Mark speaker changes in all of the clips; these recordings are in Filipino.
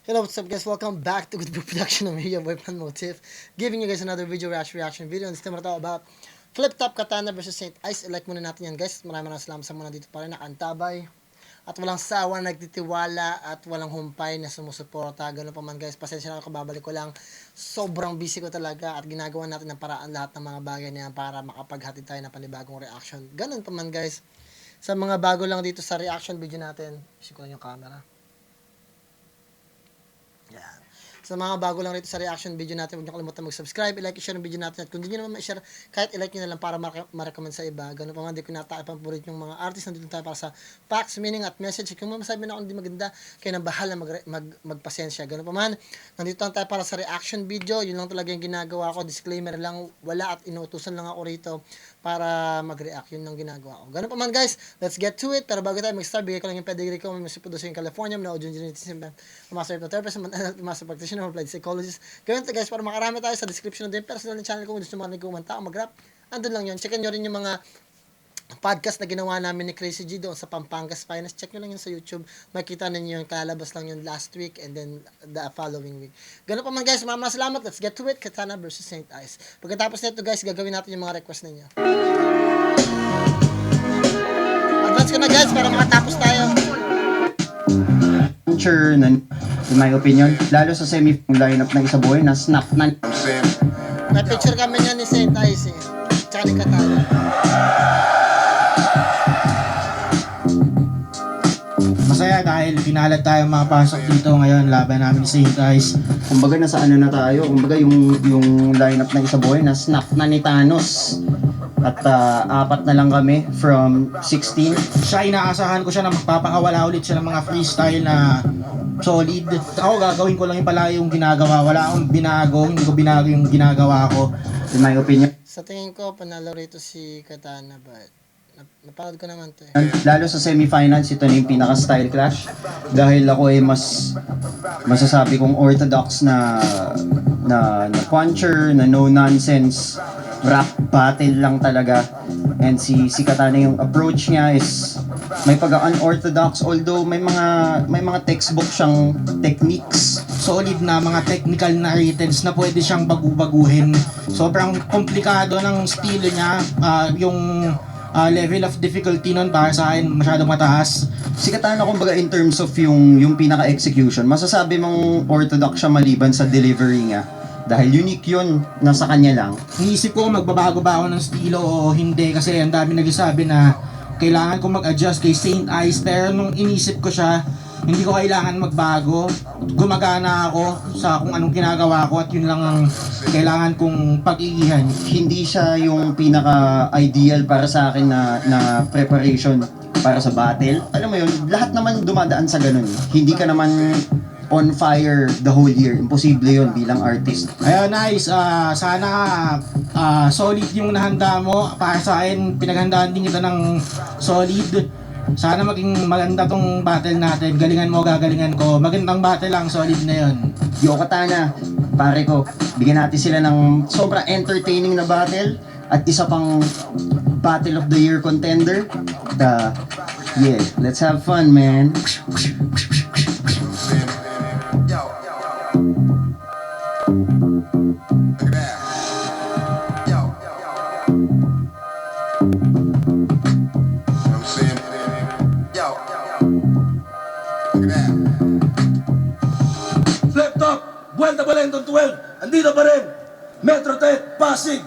Speaker 1: Hello, what's up guys? Welcome back to Good Book Production of Media Boyfriend Motif. Giving you guys another video reaction video. This time we're talking about Flip Top Katana versus Saint Ice. I-like muna natin yan guys. Maraming salamat sa mga dito pa rin nakaantabay. At walang sawa, nagtitiwala at walang humpay na sumusuporta. Ganun pa man guys, pasensya na ako, babalik ko lang. Sobrang busy ko talaga at ginagawa natin ng paraan lahat ng mga bagay na yan para makapaghatid tayo ng panibagong reaction. Ganun pa man guys. Sa mga bago lang dito sa reaction video natin, isip ko lang yung camera. Yan. Sa mga bago lang rito sa reaction video natin, huwag niyo kalimutan mag-subscribe, i-like, i-share ang video natin. At kung hindi niyo naman ma-share, kahit i-like niyo na lang para ma-recommend sa iba. Ganun pa man, di ko natapampurit yung mga artist. Nandito tayo para sa facts, meaning at message. Kung masabi na ako hindi maganda, kayo nang bahala magpasensya. Ganun pa man, nandito lang tayo para sa reaction video. Yun lang talaga yung ginagawa ko. Disclaimer lang, wala at inuutusan lang ako rito para mag-react. Yun lang ginagawa ko. Ganun pa man guys, let's get to it. Pero bago tayo mag-start, bigay ko lang yung pedigree ko. May musipudo sa California, na audio engineer, master of therapist, master practitioner, applied psychologist. Gawin ito guys, para makarami tayo sa description ng personal na channel ko. Kung gusto mga nagkumanta o mag-rap, andun lang yun. Checkin nyo rin yung mga podcast na ginawa namin ni Crazy G doon sa Pampangas Finance. Check nyo lang yun sa YouTube. Makita ninyo yung kalabas lang yun last week and then the following week. Ganun pa man guys, maraming salamat. Let's get to it. Katana versus Saint Ice. Pagkatapos nito guys, gagawin natin yung mga request ninyo. Advance ko na guys para makatapos tayo.
Speaker 2: Sure, in my opinion, lalo sa semi-lineup ng Isaboy na snap na.
Speaker 1: May picture kami niya ni Saint Ice eh. Tsaka ni Katana.
Speaker 3: Masaya dahil pinalad tayo makapasok dito ngayon laban namin ni Saint Ice.
Speaker 2: Kumbaga nasa ano na tayo, kumbaga yung lineup ng Isaboy na snap na ni Thanos. At apat na lang kami from 16.
Speaker 3: Siya, inaasahan ko siya na magpapakawala ulit siya ng mga freestyle na solid. Ako gagawin ko lang yung pala yung ginagawa. Wala akong binago, hindi ko binago yung ginagawa ko.
Speaker 2: In my opinion,
Speaker 1: Sa tingin ko, panalo rito si Katana, but napanood ko naman to eh.
Speaker 2: lalo sa semi-finals, ito na yung pinaka-style clash. Dahil ako ay masasabi kong orthodox na puncher, na no-nonsense rap battle lang talaga. And si Katana, yung approach niya is may pag-unorthodox, although may mga textbook siyang techniques.
Speaker 3: Solid na mga technical narratives na pwede siyang baguhin. Sobrang komplikado ng estilo niya. Yung level of difficulty nun para sa akin masyadong mataas.
Speaker 2: Si Katana, kumbaga, in terms of yung pinaka-execution, masasabi mong orthodox siya maliban sa delivery niya. Dahil unique yun, nasa kanya lang.
Speaker 3: Iniisip ko magbabago ba ako ng estilo o hindi kasi ang dami nagsasabi na kailangan ko mag-adjust kay Saint Ice, pero nung inisip ko siya, hindi ko kailangan magbago. Gumagana ako sa kung anong ginagawa ko at yun lang ang kailangan kong pag-iihan.
Speaker 2: Hindi siya yung pinaka-ideal para sa akin na preparation para sa battle. Alam mo yun, lahat naman dumadaan sa ganun. Hindi ka naman on fire the whole year. Imposible yun bilang artist.
Speaker 3: Ayun, nice. Sana solid yung nahanda mo. Para sa akin, pinaghandaan din kita ng solid. Sana maging maganda tong battle natin. Galingan mo, gagalingan ko. Magandang battle lang, solid na yun.
Speaker 2: Yo Katana, pare ko, bigyan natin sila ng sobrang entertaining na battle at isa pang Battle of the Year contender. Yeah, let's have fun, man.
Speaker 4: Flip Top, Vuelta Balendon 12, andito pa rin. Metro Tet, Pasig,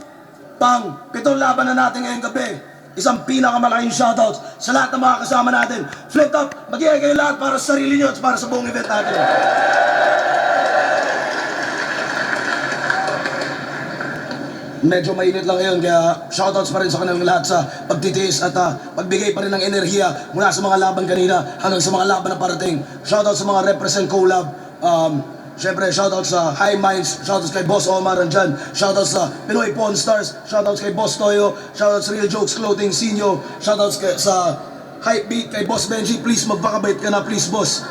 Speaker 4: pang pitong laban na natin ngayong gabi. Isang pinakamalaking shoutouts sa lahat ng mga kasama natin. Flip Top, mag-iay kayo lahat para sa sarili nyo at para sa buong event natin. Medyo mainit lang ngayon, kaya shoutouts pa rin sa kanilang lahat sa pagtitiis at pagbigay pa rin ng enerhiya mula sa mga laban kanina hanggang sa mga laban na parating. Shoutouts sa mga represent collab. Siyempre, shoutouts sa High Minds, shoutouts kay Boss Omar andyan, shoutouts sa Pinoy Pawn Stars, shoutouts kay Boss Toyo, shoutouts sa Real Jokes Clothing, Sinyo, shoutouts sa Hype Beat, kay Boss Benji, please magpakabait ka na, please boss.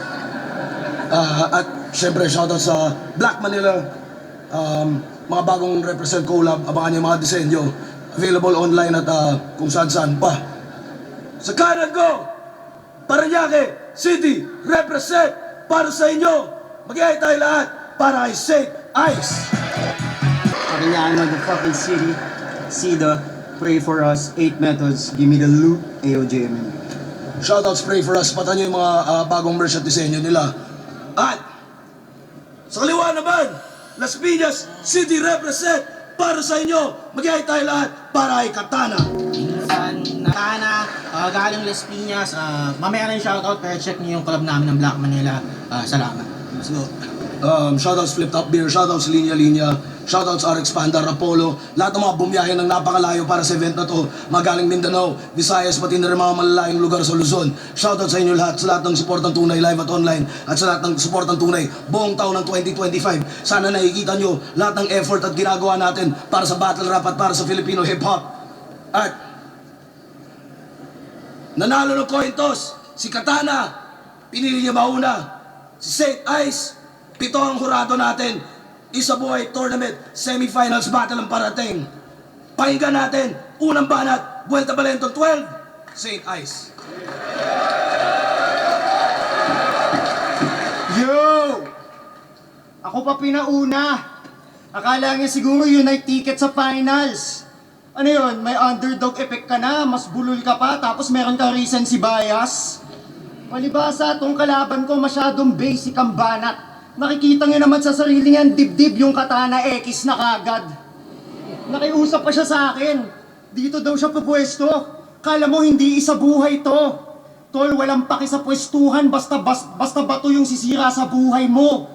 Speaker 4: At siyempre, shoutouts sa Black Manila, mga bagong represent collab, abangan niyo mga disenyo, available online at kung saan pa. Sa kanan ko, Parañaque City, represent para sa inyo, Mag-ihay tayo lahat para kay Saint Ice.
Speaker 2: Parañaque, motherfucking city. Sida, pray for us. 8 methods, give me the loot. AOJMN.
Speaker 4: Shoutouts, pray for us. Patan nyo yung mga bagong merch at disenyo nila. At sa kaliwa naman, Las Piñas City represent para sa inyo. Mag-ihay tayo lahat para kay Katana.
Speaker 3: Minsan, Nakana, galing Las Piñas. Mamaya na yung shoutout, pero check niyo yung collab namin ng Black Manila. Salamat.
Speaker 4: Let's go. Shoutouts Flip Top Beer, shoutouts Linya Linya, shoutouts RX Panda, Rapolo, lahat ng mga bumiyahe ng napakalayo para sa event na to, magaling Mindanao, Visayas, pati na rin mga malalayong lugar sa Luzon. Shoutout sa inyo lahat, sa lahat ng suportang tunay, live at online, at sa lahat ng suportang tunay, buong taon ng 2025. Sana nakikita nyo lahat ng effort at ginagawa natin para sa battle rap at para sa Filipino hip-hop. At nanalo ng coin toss, si Katana, pinili niya mauna. Si Saint Ice, 7 ang hurado natin. Isa Buhay Tournament, semifinals battle ang parating. Pakinggan natin, unang banat, Vuelta Balentong 12, Saint Ice.
Speaker 5: Yo! Ako pa pinauna. Akala niya siguro yun ay ticket sa finals. Ano yun, may underdog effect ka na, mas bulol ka pa, tapos meron kang recency bias. Palibasa, tong kalaban ko masyadong basic ang banat. Nakikita niya naman sa sarili niyan, dibdib yung Katana X na kagad. Nakiusap pa siya sa akin. Dito daw siya pupwesto. Kala mo hindi isa buhay to. Tol, walang paki sa pwestuhan, basta bato yung sisira sa buhay mo.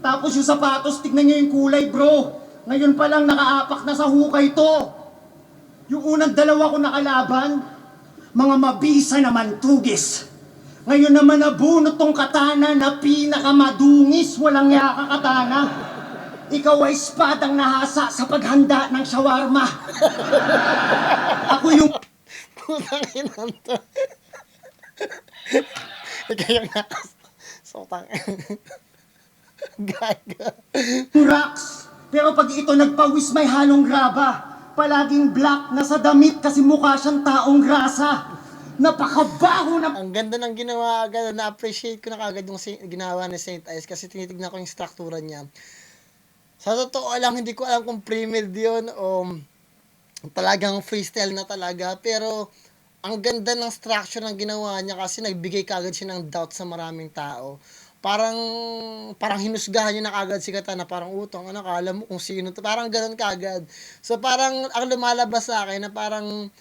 Speaker 5: Tapos yung sapatos, tignan niyo yung kulay, bro. Ngayon pa lang nakaapak na sa hukay to. Yung unang dalawa ko nakalaban, mga mabisa naman tugis. Ngayon naman nabunot tong Katana na pinakamadungis, walang yaka Katana. Ikaw ay espadang nahasa sa paghanda ng shawarma. Ako yung
Speaker 1: Putang inang to. Kaya nga. Sotang. Gaga.
Speaker 5: Rax. Pero pag ito nagpawis may halong graba. Palaging black na sa damit kasi mukha siyang taong grasa. Napakabaho na...
Speaker 1: Ang ganda ng ginawa agad. Na-appreciate ko na kagad yung ginawa ni Saint Ice kasi tinitignan ko yung struktura niya. Sa totoo lang, hindi ko alam kung pre-made yun o talagang freestyle na talaga. Pero ang ganda ng structure ng ginawa niya kasi nagbigay kagad siya ng doubt sa maraming tao. Parang hinusgahan niya na kagad si Katana, parang utang, ano, kala mo kung sino to, parang ganun kagad. So parang ang lumalabas sa akin na parang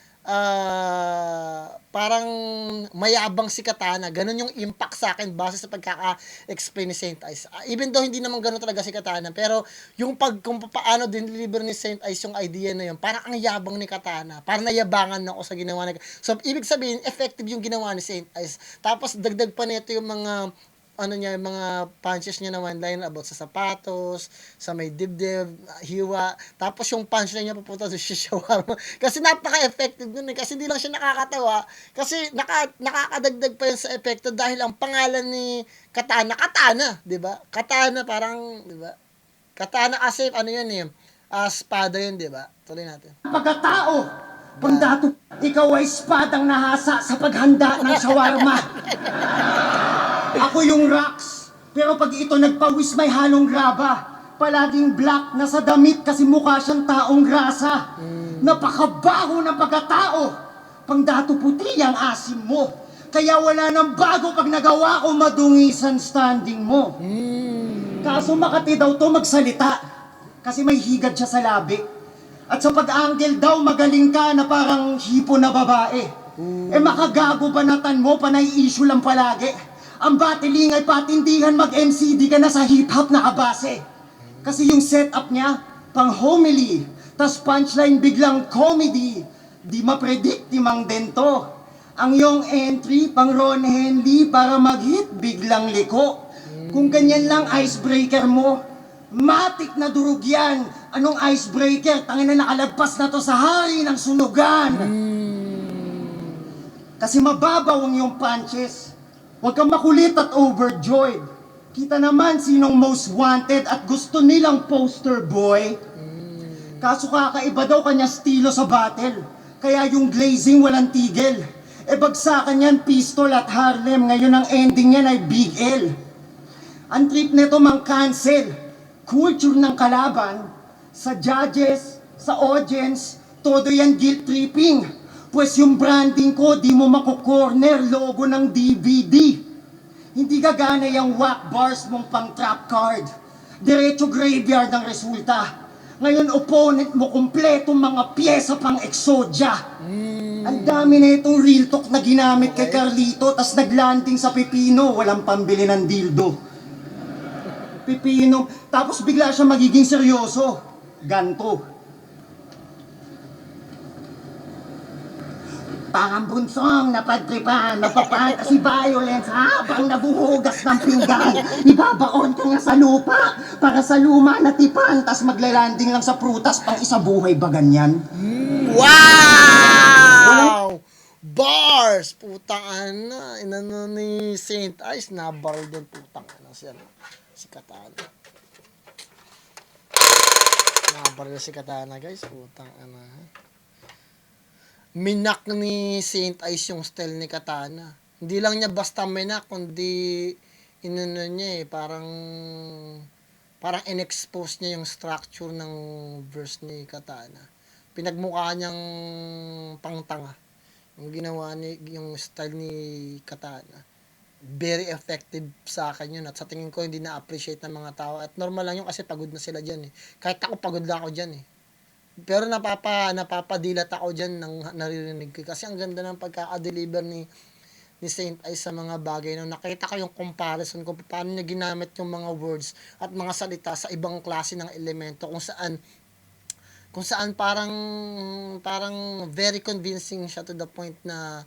Speaker 1: mayabang si Katana, ganun yung impact sa akin base sa pagkaka-explain ni Saint Ice. Even though hindi naman ganun talaga si Katana, pero yung kung paano din deliver ni Saint Ice yung idea na yun, parang ang yabang ni Katana, parang nayabangan ako sa ginawa na. So ibig sabihin, effective yung ginawa ni Saint Ice. Tapos dagdag pa nito yung mga yung mga punches niya na one line about sa sapatos, sa may dibdib, hiwa, tapos yung punch niya papunta sa shawarma. Kasi napaka-effective nun kasi hindi lang siya nakakatawa, kasi nakakadagdag pa yun sa epekto dahil ang pangalan ni Katana, di ba? Katana parang, di ba? Katana kasi espada yun, di ba? Tuloy natin.
Speaker 5: Pagkatao, Pandato, ikaw ay espadang nahasa sa paghanda ng shawarma. Ako yung Rax, pero pag ito nagpawis may halong graba. Palaging black na sa damit kasi mukha siyang taong grasa. Napakabaho ng pagkatao. Pangdato puti ang asim mo. Kaya wala nang bago pag nagawa ko madungisan standing mo. Kaso Makati daw to magsalita. Kasi may higad siya sa labi. At sa pag-angle daw magaling ka na parang hipo na babae. Makagago banatan mo, panay issue lang palagi. Ang battling ay patindihan mag-MCD ka na sa hip-hop na kabase. Kasi yung setup niya, pang homily, tas punchline biglang comedy. Di ma-predict timang dento. Ang yung entry, pang Ron Henley, para mag-hit, biglang liko. Kung ganyan lang icebreaker mo, matik na durug yan. Anong icebreaker? Tangina na nakalagpas na to sa hari ng sunugan. Kasi mababaw ang yung punches. Huwag kang makulit at overjoyed. Kita naman sinong most wanted at gusto nilang poster boy. Kaso kakaiba daw kanya estilo sa battle. Kaya yung glazing walang tigil. Bagsakan yan Pistol at Harlem. Ngayon ang ending yan ay Big L. Ang trip nito mang cancel. Culture ng kalaban, sa judges, sa audience, todo yan guilt tripping. Pues yung branding ko, di mo mako-corner logo ng DVD. Hindi gagana yung whack bars mong pang trap card. Diretso graveyard ang resulta. Ngayon opponent mo kumpletong mga pyesa pang Exodia. Ang dami na itong real talk na ginamit kay Carlito, tas naglanding sa Pipino, walang pambili ng dildo. Pipino, tapos bigla siya magiging seryoso. Ganto. Parang bunsong napadtripan, napapantasi violence habang nabuhugas ng pinggan. Ibabaon ko nga sa lupa para sa luma na tipan, tas maglalanding lang sa prutas pang isa buhay ba ganyan?
Speaker 1: Wow! Bars! Putang ana. Inano ni Saint Ice, nabaril din putang ana siya. Si Katana. Nabaril si Katana guys, putang ana. Minak ni Saint Ice yung style ni Katana. Hindi lang niya basta minak, kundi inano niya parang in-expose niya yung structure ng verse ni Katana. Pinagmukha niyang pangtanga. Yung ginawa ni, yung style ni Katana. Very effective sa akin yun. At sa tingin ko, hindi na-appreciate ng mga tao. At normal lang yun kasi pagod na sila dyan eh. Kahit ako, pagod lang ako dyan eh. Pero napapadilat ako dyan ng naririnig ko. Kasi ang ganda ng pagkaka-deliver ni Saint Ice sa mga bagay. No? Nakita ko yung comparison kung paano niya ginamit yung mga words at mga salita sa ibang klase ng elemento kung saan parang very convincing siya to the point na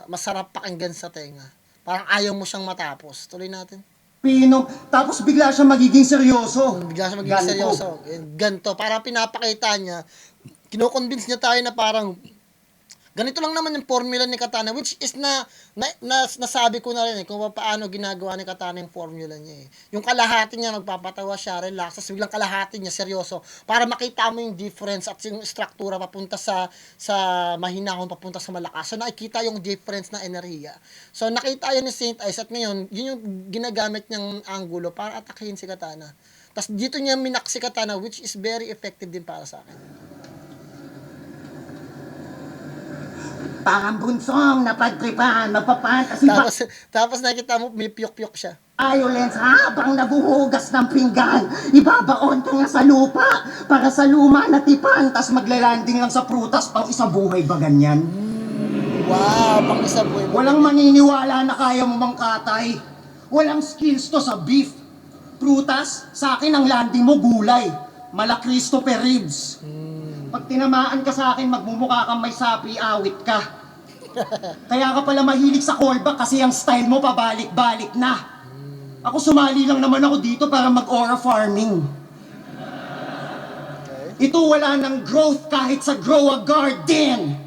Speaker 1: masarap pakinggan sa tenga. Parang ayaw mo siyang matapos. Tuloy natin.
Speaker 5: Pino, tapos bigla siya magiging seryoso.
Speaker 1: Bigla siya magiging
Speaker 5: Ganto.
Speaker 1: seryoso. Ganto. Para pinapakita niya, kinoconvince niya tayo na parang ganito lang naman yung formula ni Katana, which is nasabi ko na rin kung paano ginagawa ni Katana yung formula niya eh. Yung kalahati niya magpapatawa siya, relax, tapos biglang kalahati niya seryoso para makita mo yung difference at yung struktura papunta sa mahinahon papunta sa malakas. So nakikita yung difference na enerhiya. So nakita yun ni Saint Ice at ngayon, yun yung ginagamit niyang angulo para atakihin si Katana. Tapos dito niya minak si Katana, which is very effective din para sa akin.
Speaker 5: Parang bunsong napadtripan, napapantasi
Speaker 1: Tapos nakita mo, may piyok-piyok siya.
Speaker 5: violence habang nabuhugas ng pinggan. Ibabaon ko nga sa lupa para sa luma na tipan, tas maglalanding lang sa prutas pang isa buhay ba ganyan?
Speaker 1: Wow, pang isa buhay.
Speaker 5: Walang maniniwala na kaya mo mangkatay. Walang skills to sa beef. Prutas, sa akin ang landing mo gulay. Mala Christopher Reeves. Pag tinamaan ka sa akin, magmumukha kang may sapi, awit ka. Kaya ka pala mahilig sa callback kasi ang style mo pabalik-balik na. Ako sumali lang naman ako dito para mag-aura farming. Ito wala ng growth kahit sa grow a garden.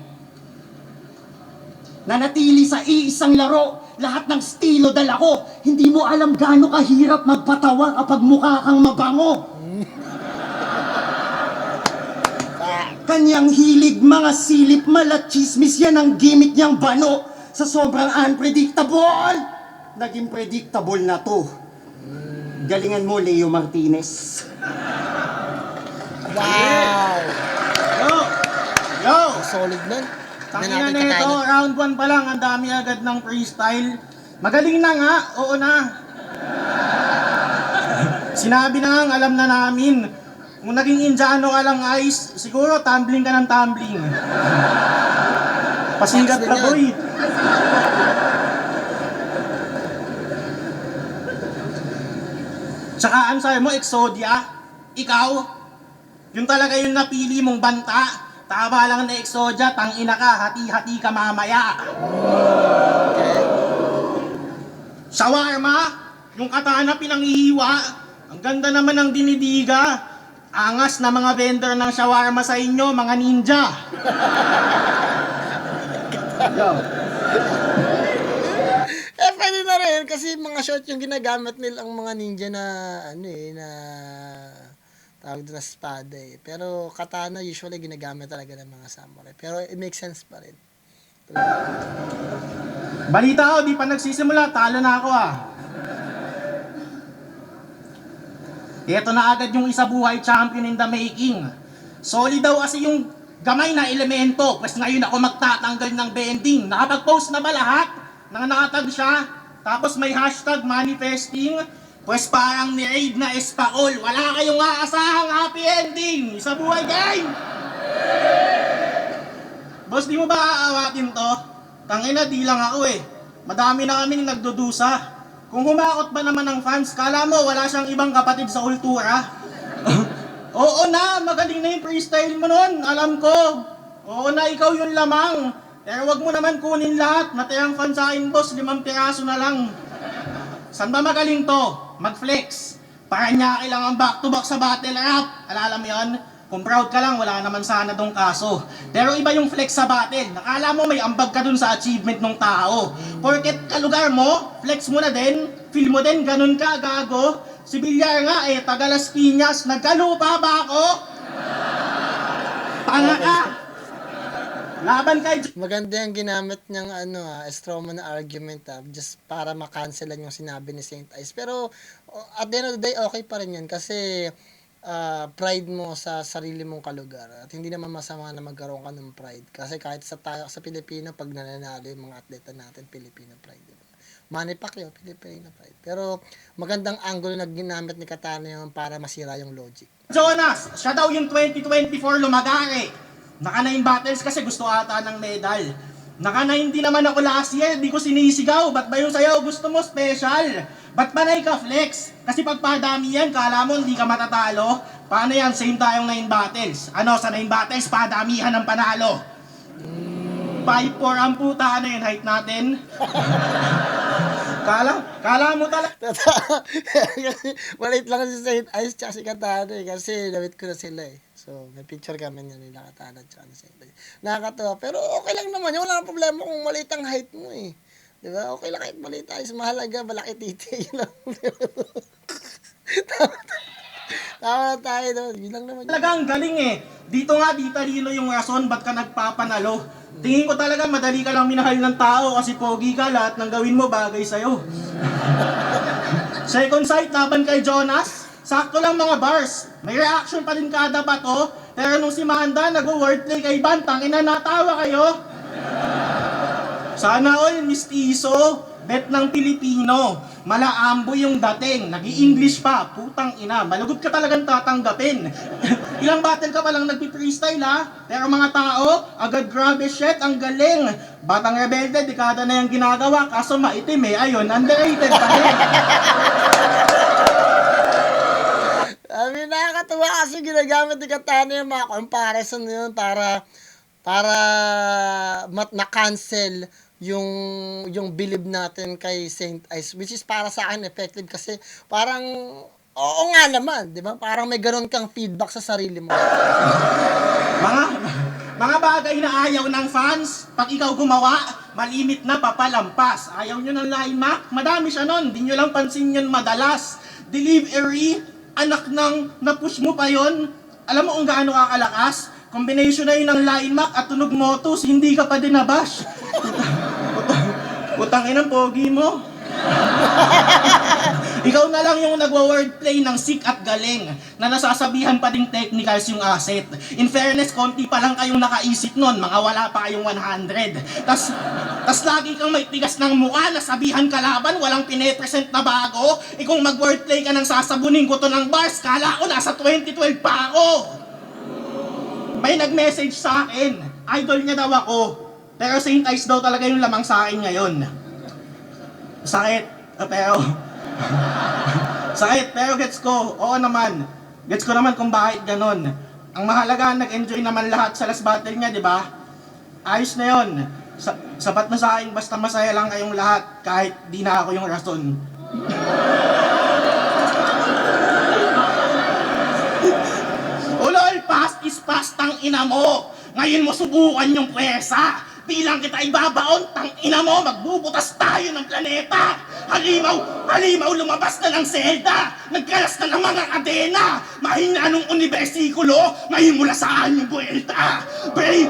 Speaker 5: Nanatili sa iisang laro, lahat ng estilo dala ko. Hindi mo alam gaano kahirap magpatawa kapag mukha kang mabango. Kanyang hilig, mga silip, malat, chismis, yan ang gimmick niyang bano. Sa sobrang unpredictable, naging predictable na to. Galingan mo, Leo Martinez.
Speaker 1: Wow!
Speaker 3: Yo!
Speaker 1: Solid nun.
Speaker 3: Tangina na ito, round 1 pa lang, ang dami agad ng freestyle. Magaling na nga, oo na. Sinabi na nga, alam na namin. Kung naging Indiano ka lang, Ice, siguro tumbling ka ng tumbling. Pasigat ka, boy. Tsaka ano sabi mo, Exodia? Ikaw? Yun talaga yung napili mong banta? Tama lang na Exodia, tangina ka, hati-hati ka mamaya. Shawarma? Yung Katana pinanghihiwa? Ang ganda naman ng dinidiga. Angas na mga vendor ng shawarma sa inyo, mga ninja.
Speaker 1: Pwede na rin kasi mga short yung ginagamit nilang mga ninja na na tawag doon na espada eh. Pero katana usually ginagamit talaga ng mga samurai. Pero it makes sense pa rin.
Speaker 3: Balita ko, di pa nagsisimula, talo na ako Ito na agad yung isa buhay champion in the making. Solid daw kasi yung gamay na elemento. Pues ngayon ako magtatanggal ng bending. Nakapag-post na ba lahat? Nakatag siya. Tapos may hashtag manifesting. Pues parang ni-raid na Espacol. Wala kayong aasahang happy ending sa buhay game! Boss, di mo ba aawatin to? Tangina, di lang ako eh. Madami na kaming nagdudusa. Kung humakot ba naman ng fans, kala mo wala siyang ibang kapatid sa kultura? Oo na, magaling na yung freestyle mo nun, alam ko. Oo na, ikaw yung lamang. Pero wag mo naman kunin lahat. Natirang fan sa akin, boss, 5 piraso na lang. San ba magaling to? Mag-flex. Paranaque lang ang back-to-back sa battle rap. Alala mo yun? Kung proud ka lang, wala naman sana dong kaso. Pero iba yung flex sa battle. Nakala mo may ambag ka dun sa achievement ng tao. Porket kalugar mo, flex mo na din, feel mo din, ganun ka, gago. Si Villar nga eh, taga Las Piñas, nagkalupa ba ako? Tanga ka! Laban kay
Speaker 1: Maganda yung ginamit niyang Strowman na argument just para makancelan yung sinabi ni Saint Ice. Pero at the end of the day, okay pa rin yun kasi pride mo sa sarili mong kalugar. At hindi naman masama na magkaroon ka ng pride. Kasi kahit sa Pilipino, pag nananalo yung mga atleta natin, Filipino pride. Diba? Manny Pacquiao, Filipino pride. Pero magandang angle na ginamit ni Katana yung para masira yung logic.
Speaker 3: Jonas, siya daw yung 2024 lumagari. Naka-9 battles kasi gusto ata ng medal. Naka-9 din naman ako last year, di ko sinisigaw. Ba't ba yung sayaw gusto mo special? Ba't ba ka-flex? Kasi pag padami yan, kala mo hindi ka matatalo. Paano yan? Same tayong 9 battles. Ano, sa 9 battles, padamihan ng panalo. 5'4" ang puta, ano yun, height natin? Kala mo talaga.
Speaker 1: Kasi maliit lang si Saint Ice tsaka si Katana kasi damit ko na sila eh. So, may picture kami niya nila Katana tsaka ni Saint Ice. Nakakatawa. Pero okay lang naman yun. Wala nang problema kung maliit ang height mo eh. Diba? Okay lang kahit maliit tayo. Mahalaga, malaki titi. Yun lang. Tama na tayo doon. Yun lang naman.
Speaker 3: Talagang galing eh. Dito nga, di talino yung rason ba't ka nagpapanalo. Tingin ko talaga madali ka lang minahal ng tao kasi pogi ka, lahat ng gawin mo bagay sa'yo. Second sight, laban kay Jonas. Sakto lang mga bars. May reaction pa din kada bato. Pero nung si Manda nag-wordplay kay Bantang, natawa kayo. Sana all mistiso, bet ng Pilipino. Malaambo yung dating, nag-i-English pa, putang ina, malugod ka talagang tatanggapin. Ilang battle ka palang nagpi-freestyle ha, pero mga tao, agad grabe shit, ang galing. Batang rebelde, dekada na yung ginagawa, kaso maitim eh, ayun, underrated pa rin.
Speaker 1: Nakakatawa kasi ginagamit ni Katana yung mga comparison na yun para na-cancel yung believe natin kay Saint Ice, which is para sa akin effective kasi parang oo nga naman, di ba? Parang may ganun kang feedback sa sarili mo.
Speaker 3: Mga bagay na ayaw ng fans, pag ikaw gumawa, malimit na papalampas. Ayaw nyo ng line map, madami siya nun, di nyo lang pansin yun madalas. Delivery, anak ng na-push mo pa yon. Alam mo kung gaano kakalakas? Combination na yun ng line map at tunog motos, hindi ka pa din nabash. Utang inang pogi mo. Ikaw na lang yung nagwa-wordplay ng sick at galing na nasasabihan pa ding technicals yung asset. In fairness, konti pa lang kayong nakaisip nun, mga wala pa kayong 100. Tas lagi kang may tigas ng mukha, nasabihan kalaban, walang pine-present na bago. Kung mag-wordplay ka ng sasabunin ko to ng bars, kala ko nasa 2012 pa ako. May nag-message sa akin, idol niya daw ako. Pero Saint Ice daw talaga yung lamang sa akin ngayon. Sakit, pero... Sakit, pero gets ko. Oo naman. Gets ko naman kung bakit ganon. Ang mahalaga, nag-enjoy naman lahat sa last battle niya, di ba? Ayos na yon. Sapat na sa akin, basta masaya lang kayong lahat, kahit di na ako yung rason. Ulol, past is past, tang ina mo. Ngayon mo subukan yung pwersa. Bilang kita ibabaon, tang ina mo, magbubutas tayo ng planeta. Halimaw lumabas na ng selda. Nagkalas na ng mga kadena. Mahina nung unibersikulo, ngayon mula saan yung buwelta. Brave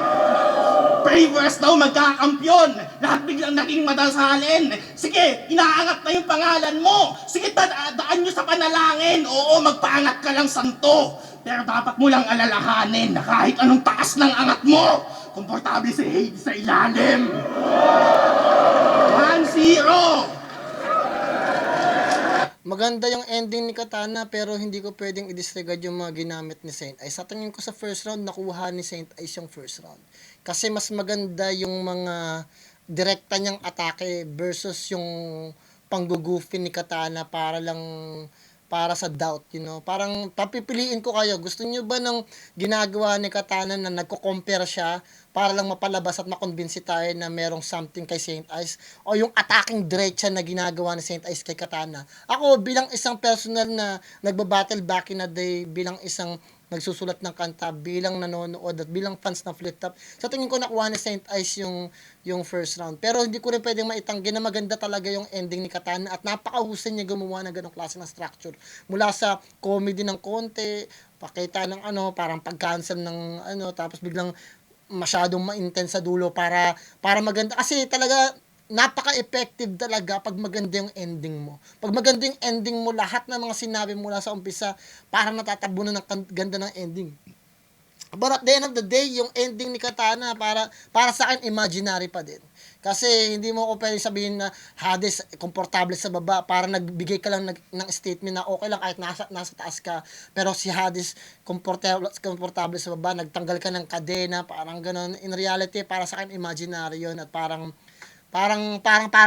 Speaker 3: daw magkakampyon. lahat biglang naging madasalin. Sige, inaangat na yung pangalan mo. Sige, daan nyo sa panalangin. Oo, magpaangat ka lang, santo. Pero dapat mo lang alalahanin na kahit anong taas ng angat mo, komportable si Hades sa ilalim. 1-0.
Speaker 1: Maganda yung ending ni Katana pero hindi ko pwedeng i-disregard yung mga ginamit ni Saint Ice. Sa tingin ko sa first round, nakuha ni Saint Ice yung first round. Kasi mas maganda yung mga direkta niyang atake versus yung panggugoofy ni Katana para sa doubt, you know. Parang papipiliin ko kayo. Gusto niyo ba ng ginagawa ni Katana na nagko-compare siya para lang mapalabas at makonvince tayo na merong something kay Saint Ice? O yung attacking diretsa na ginagawa ni Saint Ice kay Katana? Ako, bilang isang personal na nagbabattle back in the day, bilang isang nagsusulat ng kanta, bilang nanonood at bilang fans ng Flip Top, sa tingin ko nakuha ni Saint Ice yung first round. Pero hindi ko rin pwedeng maitanggi na maganda talaga yung ending ni Katana at napakahusay niya gumawa ng ganong klase ng structure. Mula sa comedy ng konti, pakita ng parang pag-cancel ng tapos biglang masyadong ma-intense sa dulo para maganda. Kasi talaga, napaka-effective talaga pag maganda yung ending mo. Pag maganda yung ending mo, lahat ng mga sinabi mula sa umpisa, parang natatabunan ng ganda ng ending. But at the end of the day, yung ending ni Katana, para sa akin, imaginary pa din. Kasi hindi mo ko pwede sabihin na Hades, komportable sa baba, para nagbigay ka lang ng statement na okay lang kahit nasa taas ka. Pero si Hades, komportable sa baba, nagtanggal ka ng kadena, parang ganun. In reality, para sa akin, imaginary yun at parang para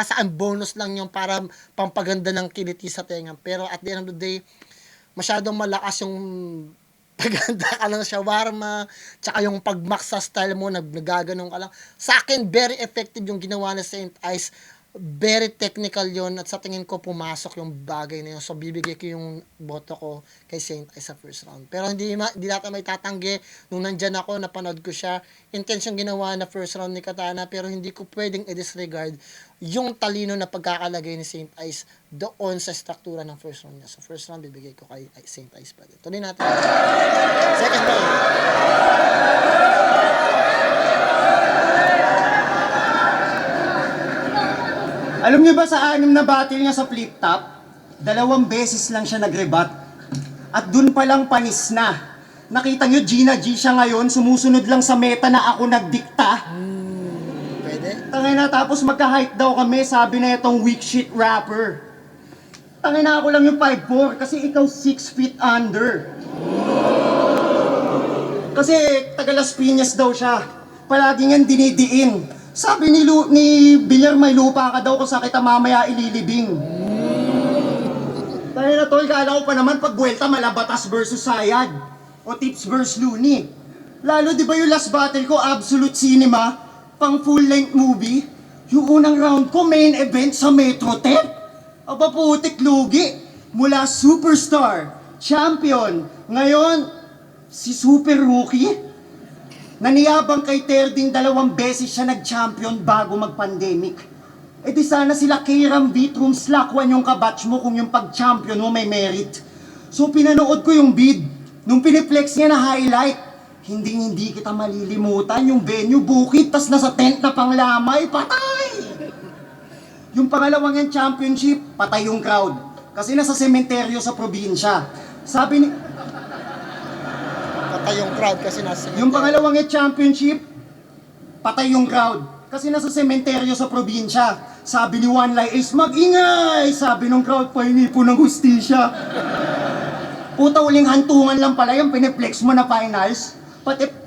Speaker 1: sa akin, bonus lang yung para pampaganda ng kiliti sa tenga. Pero at the end of the day, masyadong malakas yung paganda ka lang sa shawarma, tsaka yung pag-max sa style mo, nagaganon ka lang. Sa akin, very effective yung ginawa ni Saint Ice. Very technical yon at sa tingin ko pumasok yung bagay na yun. So, bibigay ko yung boto ko kay Saint Ice sa first round. Pero hindi natin may tatanggi. Nung nandyan ako, napanood ko siya. Intense yung ginawa na first round ni Katana, pero hindi ko pwedeng i-disregard yung talino na pagkakalagay ni Saint Ice doon sa struktura ng first round niya. So, first round, bibigay ko kay Saint Ice pa din. Tuloy natin. Second round.
Speaker 5: Alam niyo ba sa 6 na battle niya sa Flip Top, 2 beses lang siya nag-rebat. At dun pa lang panis na. Nakita niyo, Gina G siya ngayon, sumusunod lang sa meta na ako nagdikta.
Speaker 1: Pwede?
Speaker 5: Tangay na, tapos magka-hype daw kami, sabi na itong weak shit rapper. Tangay na, ako lang yung 5'4", kasi ikaw 6 feet under. Kasi taga Las Piñas daw siya. Palagi niyang dinidiin. Sabi ni Villar, may lupa ka daw kung sa kita mamaya ililibing. Dahil na tol, kala ko pa naman pag buwelta Malabatas versus Sayad. O Tips versus Looney. Lalo di ba yung last battle ko, Absolute Cinema, pang full-length movie? Yung unang round ko, main event sa Metro 10. Aba putik lugi. Mula superstar, champion, ngayon, si super rookie. Naniyabang kay Terding 2 beses siya nag-champion bago mag-pandemic. E di sana sila Kairam, Vitrum, Slakwan yung kabatch mo kung yung pag-champion mo may merit. So pinanood ko yung bid. Nung piniplex niya na highlight, hindi kita malilimutan yung venue bukid, tas nasa tent na panglamay, patay! Yung pangalawang yung championship, patay yung crowd. Kasi nasa sementeryo sa probinsya. Sabi ni...
Speaker 1: Patay yung crowd kasi nasa
Speaker 5: Yung pangalawang championship, patay yung crowd. Kasi nasa sementeryo sa probinsya. Sabi ni One Lie Ace, mag-ingay! Sabi ng crowd, painipo ng hustisya. Puta, uling hantungan lang pala yung piniplex mo na finals.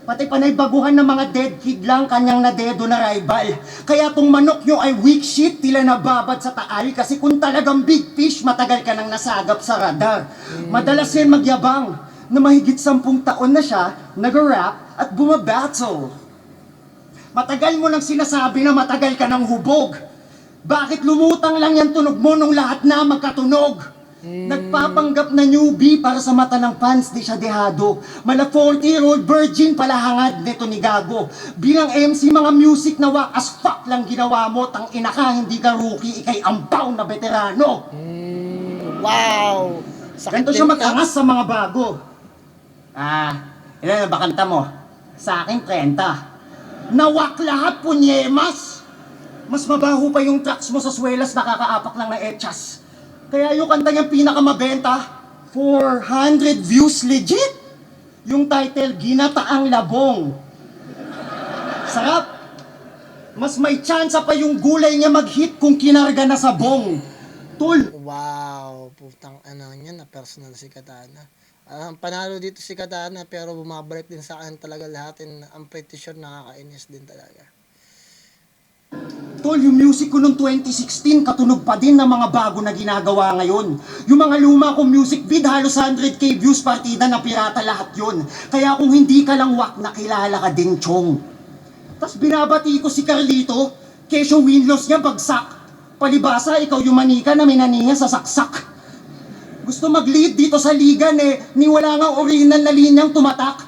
Speaker 5: Pati panay baguhan ng mga dead kid lang kanyang nadedo na rival. Kaya tong manok nyo ay weak shit, tila nababad sa taal. Kasi kung talagang big fish, matagal ka nang nasagap sa radar. Madalas yan magyabang na mahigit 10 taon na siya nag-rap at bumabattle. Matagal mo nang sinasabi na matagal ka ng hubog. Bakit lumutang lang yan tunog mo nung lahat na magkatunog? Nagpapanggap na newbie para sa mata ng fans, di siya dehado. Mala 40-year-old virgin pala hangad nito ni Gago. Bilang MC, mga music na wak as fuck lang ginawa mo. Tang ina ka, hindi ka rookie, ikay ampaw na veterano.
Speaker 1: Wow!
Speaker 5: Ganito siya mag-angas sa mga bago. Ilan na ba kanta mo? Sa akin, 30. Nawak lahat, punyemas! Mas mabaho pa yung tracks mo sa swelas na kakaapak lang na etchas. Kaya yung kanta niyang pinakamabenta, 400 views legit. Yung title, Ginataang Labong. Sarap. Mas may tsansa pa yung gulay niya mag-hit kung kinarga na sa bong. Tol,
Speaker 1: Wow, putang ano niya na personal si Katana. Panalo dito si Katana pero bumabalik din sa akin talaga lahat and I'm pretty sure nakakainis din talaga.
Speaker 5: Tol, yung music ko noong 2016, katunog pa din ng mga bago na ginagawa ngayon. Yung mga luma kong music vid, halos 100k views partida na pirata lahat yon. Kaya kung hindi ka lang wak, nakilala ka din, Chong. Tapos binabati ko si Carlito, kesyo win-loss niya bagsak. Palibasa, ikaw yung manika na minaniya sa saksak. Gusto mag-lead dito sa ligan ni wala nga original na linyang tumatak.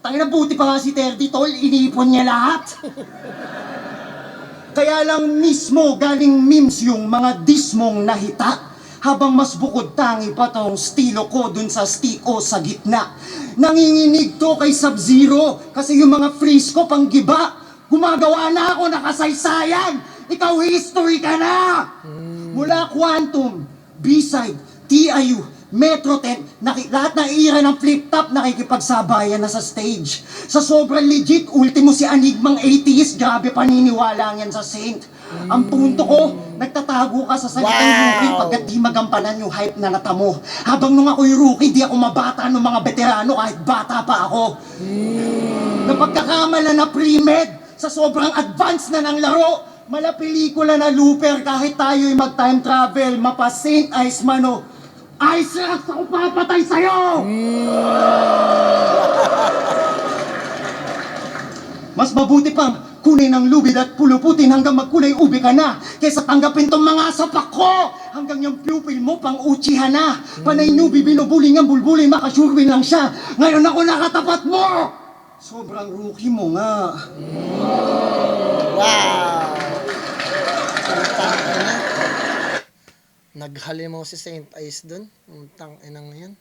Speaker 5: Tangina, buti pa nga si Terdy, Tol, inipon niya lahat. Kaya lang mismo galing memes yung mga dismong nahita. Habang mas bukod tangi pa tong stilo ko dun sa stick o sa gitna. Nanginginig to kay Sub-Zero kasi yung mga freeze ko pang giba. Gumagawa na ako nakasaysayan. Ikaw history ka na! Mula Quantum, B-Side, TIU, Metro 10, lahat na ira ng flip-top nakikipagsabayan na sa stage. Sa sobrang legit, ultimo si Enigmang atheist, grabe paniniwala yan sa Saint. Ang punto ko, nagtatago ka sa salitang rookie pagkat di magampanan yung hype na natamo. Habang nung ako'y rookie, di ako mabata ng mga veterano kahit bata pa ako. Napagkakamala na pre-med, sa sobrang advance na ng laro, mala pelikula na looper kahit tayo'y mag-time travel, mapa Saint Ice Mano. Ice Rocks ako papatay sa'yo! Mas mabuti pang kunin ng lubid at puluputin hanggang magkulay ube ka na kaysa tanggapin tong mga sapak ko hanggang yung pupil mo pang uchihan na. Panay nubi binubuling ang bulbulin makasurwin lang siya. Ngayon ako nakatapat mo! Sobrang rookie mo nga.
Speaker 1: Wow! Putang ina. Naghalimaw si Saint Ice dun. Putang inang yan.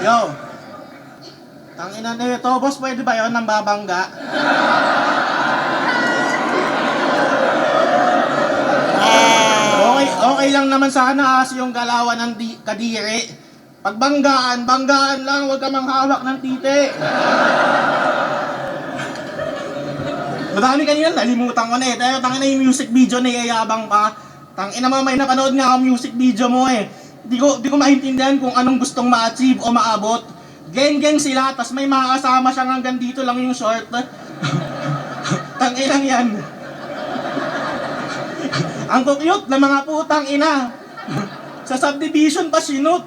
Speaker 3: Yo! Tangina na ito, boss, pwede ba yun nang babangga? Okay lang naman sana as yung galawan ng kadiri. Pag banggaan lang, huwag ka manghawak ng titi. Madami kanina, nalimutan ko na eh. Pero tangina yung music video na iyayabang pa. Tangina mo, may napanood nga ako music video mo eh. Di ko maintindihan kung anong gustong ma-achieve o maabot. Geng-geng sila, tas may mga kasama siyang hanggang dito lang yung short. Tanginang yan. Ang kukyut na mga putang ina. Sa subdivision pa sinut.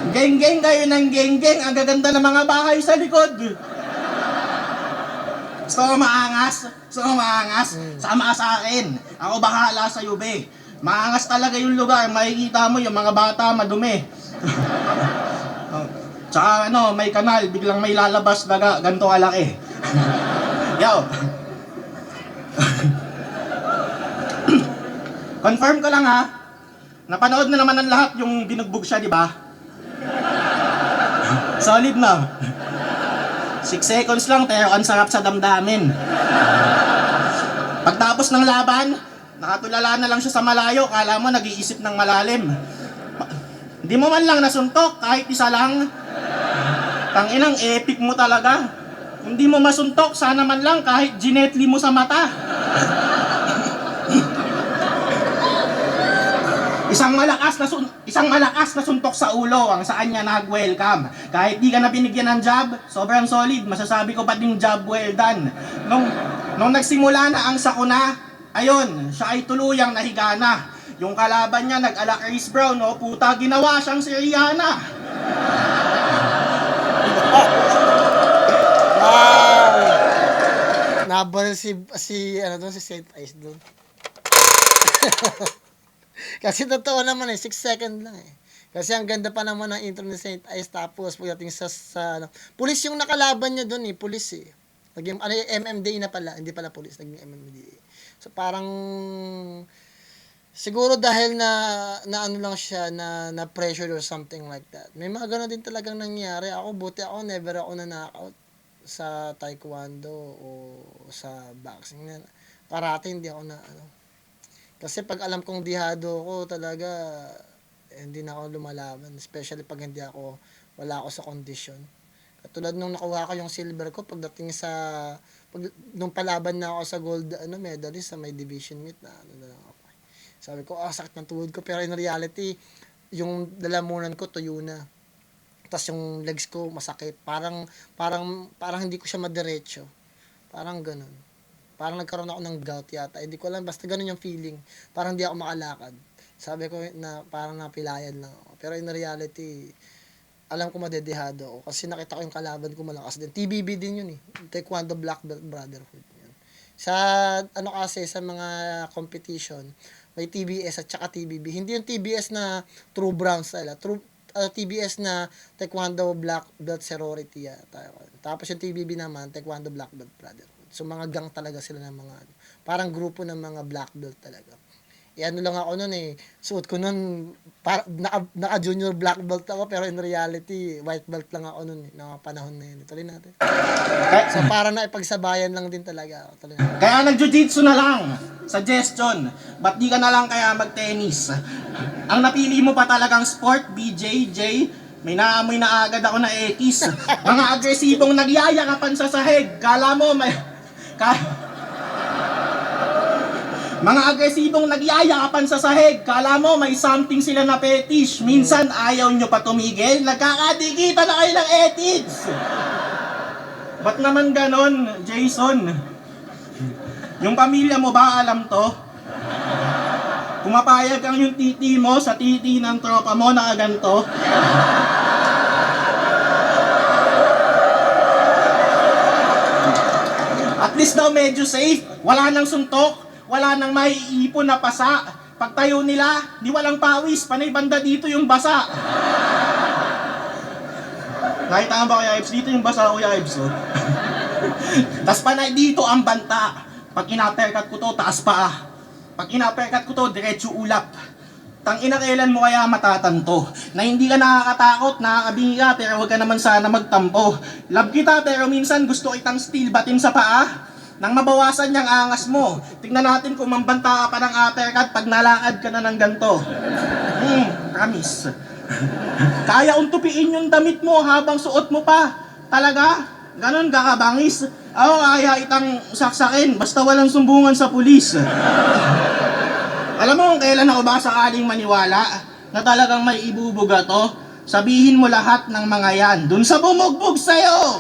Speaker 3: Geng-geng kayo ng geng-geng. Ang gaganda ng mga bahay sa likod. Gusto mo maangas? Sama ka sa akin. Ako bahala sa be. Maangas talaga yung lugar. Makikita mo yung mga bata madumi. Tsaka may kanal. Biglang may lalabas na ganito kalaki. Yo. Confirm ko lang ha. Napanood na naman ng lahat yung binugbog siya, di ba? Solid na. 6 seconds lang, pero ang sarap sa damdamin. Pagtapos ng laban, nakatulala na lang siya sa malayo, kala mo nag-iisip ng malalim. Hindi mo man lang nasuntok, kahit isa lang. Tanginang epic mo talaga. Hindi mo masuntok, sana man lang kahit ginetly mo sa mata. Isang malakas na suntok sa ulo ang saan niya nag-welcome. Kahit di ka na binigyan ng job, sobrang solid. Masasabi ko pa ding job well done. Nung nagsimula na ang sakuna, ayun, siya ay tuluyang nahigana. Yung kalaban niya nag-ala Chris Brown, puta, ginawa siyang si Rihanna.
Speaker 1: Wow! Nabaril si Saint Ice doon. Kasi totoo naman 6 seconds lang eh. Kasi ang ganda pa naman ng intro ni Saint Ice tapos pagdating sa pulis yung nakalaban niya doon pulis eh. Naging MMDA na pala, hindi pala pulis, naging MMDA. So parang Siguro dahil na ano lang siya, na pressure or something like that. May mga gano'n din talagang nangyari. Ako, buti ako, never ako na-knockout sa taekwondo o sa boxing. Karate, hindi ako na ano. Kasi pag alam kong dihado ko talaga, hindi na ako lumalaban. Especially pag wala ako sa kondisyon. Katulad nung nakuha ko yung silver ko, pagdating nung palaban na ako sa gold medalist sa may division meet na lang ako. Sabi ko, sakit ng tuhod ko. Pero in reality, yung lalamunan ko tuyo na. Tapos yung legs ko masakit. Parang hindi ko siya madiretso. Parang ganun. Parang nagkaroon ako ng gout yata. Hindi ko alam, basta ganun yung feeling. Parang hindi ako makalakad. Sabi ko na parang napilayan lang ako. Pero in reality, alam ko madedehado ako. Kasi nakita ko yung kalaban ko malakas din. TBB din yun eh. Taekwondo Black Belt Brotherhood. Yun. Sa sa mga competition, may TBS at saka TBB. Hindi yung TBS na true brown style. TBS na Taekwondo Black Belt Sorority. Tapos yung TBB naman, Taekwondo Black Belt Brotherhood. So mga gang talaga sila ng mga parang grupo ng mga black belt talaga. Ano lang ako noon suot ko noon naka junior black belt ako pero in reality white belt lang ako noon na panahon na yun. Tuloy natin. So para na ipagsabayan lang din talaga ako. Tuloy natin.
Speaker 3: Kaya nag-jiu-jitsu na lang. Suggestion, ba't di ka na lang kaya mag-tennis? Ang napili mo pa talagang sport, BJJ, may naamoy na agad ako na ekis. Mga agresibong nagyayakapan sa sahig. Kala mo mga agresibong nagyayakapan sa sahig. Kala mo may something sila na fetish. Minsan ayaw nyo pa tumigil. Nagkakadikita na kayo ng ethics. Ba't naman ganon, Jason? Yung pamilya mo ba alam to? Pumapayag ang yung titi mo sa titi ng tropa mo na ganito. At least daw medyo safe. Wala nang suntok. Wala nang maiipon na pasa. Pagtayo nila, di walang pawis. Panay banda dito yung basa. Nakita ba Kuya Ives? Dito yung basa Kuya Ives. Oh. Tas panay dito ang banta. Pag inaperkat ko to, taas paa. Pag inaperkat ko to, diretso ulap. Tangina kailan mo kaya matatanto? Na hindi ka nakakatakot, nakakabingi ka, pero huwag ka naman sana magtampo. Love kita, pero minsan gusto kitang steel batin sa paa. Nang mabawasan niyang angas mo. Tingnan natin kung mambanta ka pa ng uppercut pag nalakad ka na ng ganto. Promise. Kaya untupiin yung damit mo habang suot mo pa. Talaga? Ganon kakabangis. Ako kaya itang saksakin basta walang sumbungan sa pulis. Alam mo kung kailan ako ba sakaling maniwala na talagang may ibubuga to? Sabihin mo lahat ng mga yan dun sa bumugbog sa'yo.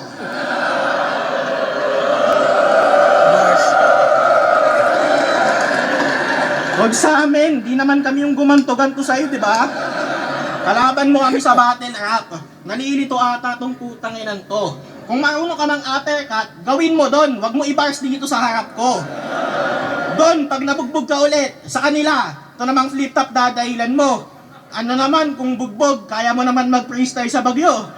Speaker 3: Huwag sa amin, di naman kami yung gumanto-ganto sa'yo, di ba? Kalaban mo kami sa battle rap. Nalilito ata tong putang inan to. Kung marunong ka ng uppercut, gawin mo doon. Huwag mo i-bars dito sa harap ko. Doon, pag nabugbog ka ulit, sa kanila, ito namang flip top dadahilan mo. Ano naman, kung bugbog, kaya mo naman mag-freestyle sa Bagyo.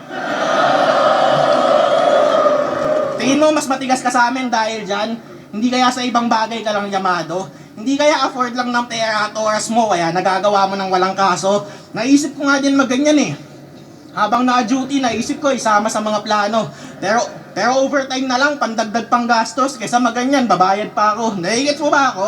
Speaker 3: Tingin mo, mas matigas ka sa amin dahil dyan? Hindi kaya sa ibang bagay ka lang yamado? Hindi kaya afford lang ng pera at oras mo kaya nagagawa mo ng walang kaso? Naisip ko nga din magganyan eh. Habang na-duty, naisip ko isama sa mga plano. Pero overtime na lang, pandagdag pang gastos. Kaysa maganyan, babayad pa ako. Naigits mo ba ako?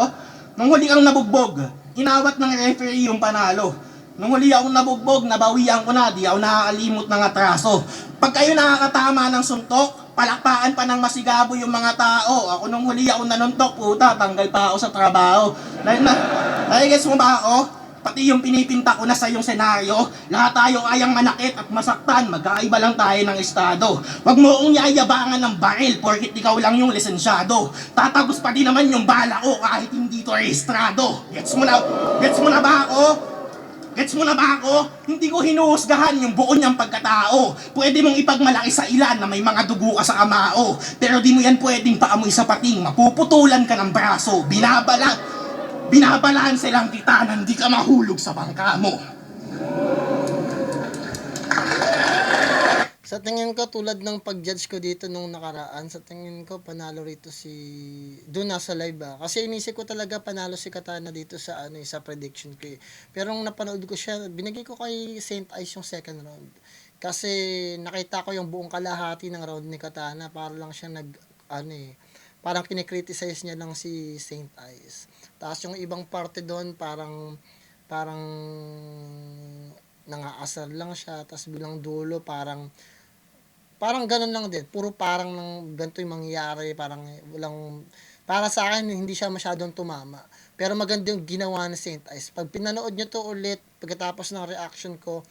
Speaker 3: Nung huli kang nabugbog, inawat ng referee yung panalo. Nung huli akong nabugbog, nabawian ko na, di ako nakakalimot ng atraso. Pag kayo nakakatama ng suntok, palakpakan pa ng masigabo yung mga tao. Ako nung huli ako nanuntok, puta, tanggal pa ako sa trabaho. Naigits mo ba ako? Pati yung pinipinta ko na sa yung senaryo, lahat tayo kayang manakit at masaktan, magkaiba lang tayo ng estado. Huwag mo akong yayabangan ng baril porkit ikaw lang yung lisensyado. Tatagos pa din naman yung bala ko kahit hindi to rehistrado. Gets mo na ba ako? Gets mo na ba ako? Hindi ko hinuhusgahan yung buo niyang pagkatao. Pwede mong ipagmalaki sa ilan na may mga dugo ka sa kamao. Pero di mo yan pwedeng paamoy sa pating, mapuputulan ka ng braso. Binabalaan silang kita na hindi ka mahulog sa bangka mo.
Speaker 1: Sa tingin ko, tulad ng pag-judge ko dito nung nakaraan, sa tingin ko, panalo rito si... Doon nasa live Kasi inisip ko talaga panalo si Katana dito sa sa prediction ko Pero nung napanood ko siya, binigay ko kay Saint Ice yung second round. Kasi nakita ko yung buong kalahati ng round ni Katana, para lang siya parang kinikriticize niya lang si Saint Ice. Tapos yung ibang parte doon, parang nangaasar lang siya, tapos bilang dulo parang ganun lang din, puro parang ng ganito yung mangyayari, parang walang, para sa akin hindi siya masyadong tumama, pero maganda yung ginawa ni Saint Ice. Pag pinanood nyo to ulit pagkatapos ng reaction ko,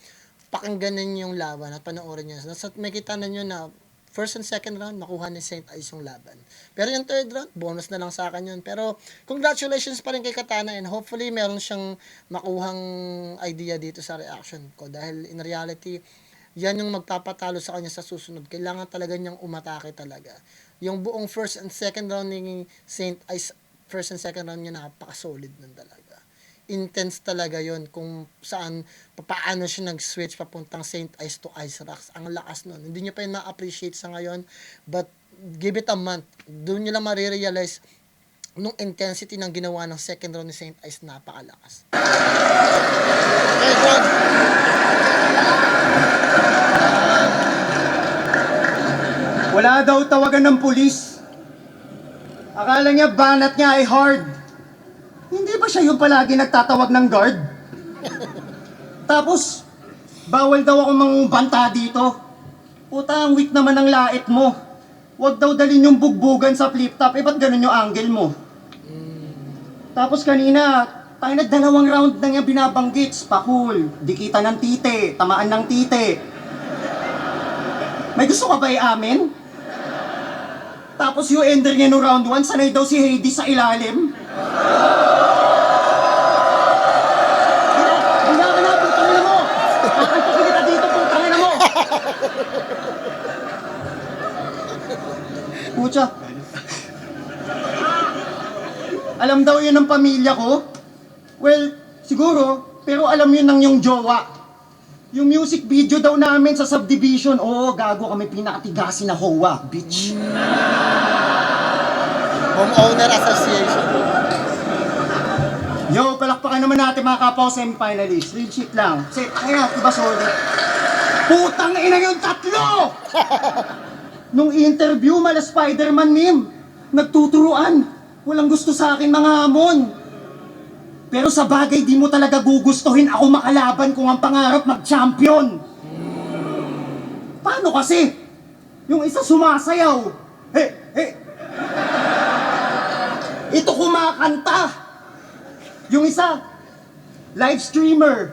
Speaker 1: pakinggan ninyo yung laban at panoorin nyo, may kita na nyo na first and second round, nakuha ni Saint Ice yung laban. Pero yung third round, bonus na lang sa akin yun. Pero, congratulations pa rin kay Katana and hopefully, meron siyang makuhang idea dito sa reaction ko. Dahil in reality, yan yung magpapatalo sa kanya sa susunod. Kailangan talaga niyang umatake talaga. Yung buong first and second round ni Saint Ice, first and second round niya, napaka-solid nun talaga. Intense talaga yon kung paano siya nag-switch papuntang Saint Ice to Ice Rocks. Ang lakas nun. Hindi niyo pa yun ma-appreciate sa ngayon, but give it a month. Doon niyo lang marirealize nung intensity ng ginawa ng second round ni Saint Ice, napakalakas. Okay, God.
Speaker 5: Wala daw tawagan ng pulis. Akala niya banat niya ay hard. Hindi ba siya yung palagi nagtatawag ng guard? Tapos, bawal daw ako mangbanta dito. Puta, ang weak naman ng lait mo. Huwag daw dalhin yung bugbugan sa flip top. Ba't ganun yung angle mo? Tapos kanina, tayo na 2 round na niya binabanggit. Spakul, dikitan ng tite, tamaan ng tite. May gusto ka ba i-amin? Tapos yung ender niya no round 1, sanay daw si Hades sa ilalim. Hindi ka na, putangin mo! Kakantukin kita dito, putangin mo! Pucha. Alam daw yun ng pamilya ko? Well, siguro, pero alam yun ng yung jowa. Yung music video daw namin sa Subdivision, oo, gago kami pinakatigasin na hoa, bitch.
Speaker 1: Homeowner Association.
Speaker 5: Yo, palakpakan naman natin mga kapaw semi-finalists. Real shit lang. Kasi, kaya, diba solid? Putang ina yung tatlo! Nung interview, mala Spider-Man meme, nagtuturuan. Walang gusto sa akin mga hamon. Pero sa bagay, di mo talaga gugustuhin ako makalaban kung ang pangarap mag-champion. Paano kasi? Yung isa sumasayaw. Ito kumakanta. Yung isa, live streamer.